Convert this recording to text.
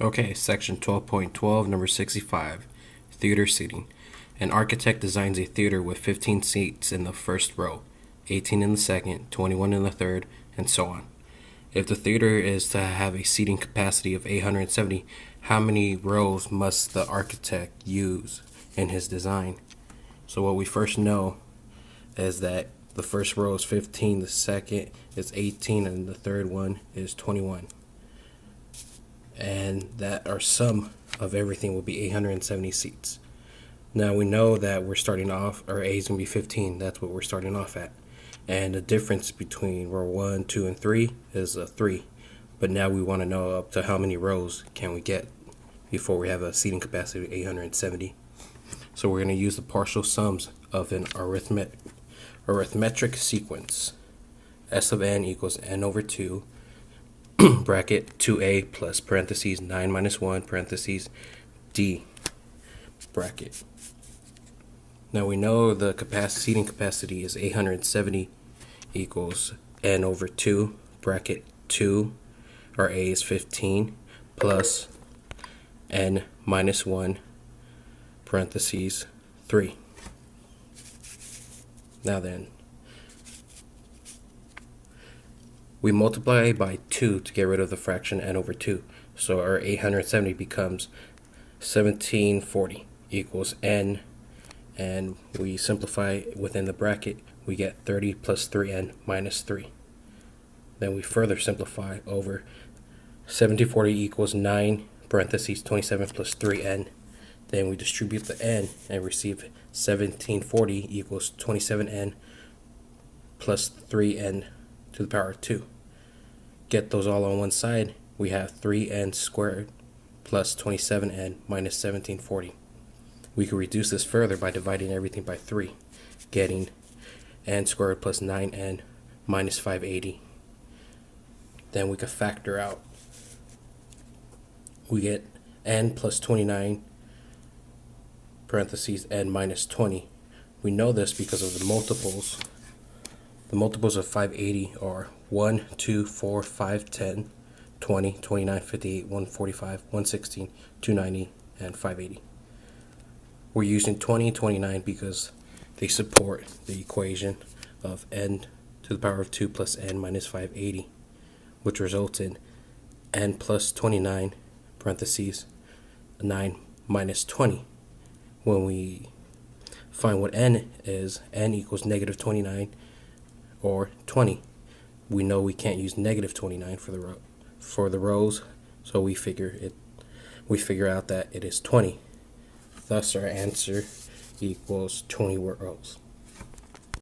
Okay, section 12.12, number 65, theater seating. An architect designs a theater with 15 seats in the first row, 18 in the second, 21 in the third, and so on. If the theater is to have a seating capacity of 870, how many rows must the architect use in his design? So what we first know is that the first row is 15, the second is 18, and the third one is 21. And that our sum of everything will be 870 seats. Now we know that we're starting off, our A is going to be 15. That's what we're starting off at. And the difference between row 1, 2, and 3 is a 3. But now we want to know up to how many rows can we get before we have a seating capacity of 870. So we're going to use the partial sums of an arithmetic sequence. S of n equals n over 2, bracket 2a plus parentheses 9 minus 1 parentheses d bracket. Now we know the seating capacity is 870 equals n over 2 bracket 2, our a is 15, plus n minus 1 parentheses 3. Now then, we multiply by 2 to get rid of the fraction n over 2. So our 870 becomes 1740 equals n, and we simplify within the bracket, we get 30 plus 3n minus 3. Then we further simplify over 1740 equals 9 parentheses 27 plus 3n. Then we distribute the n and receive 1740 equals 27n plus 3n to the power of 2. Get those all on one side, we have 3n squared plus 27n minus 1740. We can reduce this further by dividing everything by 3, getting n squared plus 9n minus 580. Then we can factor out. We get n plus 29 parentheses n minus 20. We know this because of the multiples. The multiples of 580 are 1, 2, 4, 5, 10, 20, 29, 58, 145, 116, 290, and 580. We're using 20 and 29 because they support the equation of n to the power of 2 plus n minus 580, which results in n plus 29 parentheses 9 minus 20. When we find what n is, n equals negative 29 or 20. We know we can't use negative 29 for the rows, so we figure out that it is 20. Thus our answer equals 20 rows.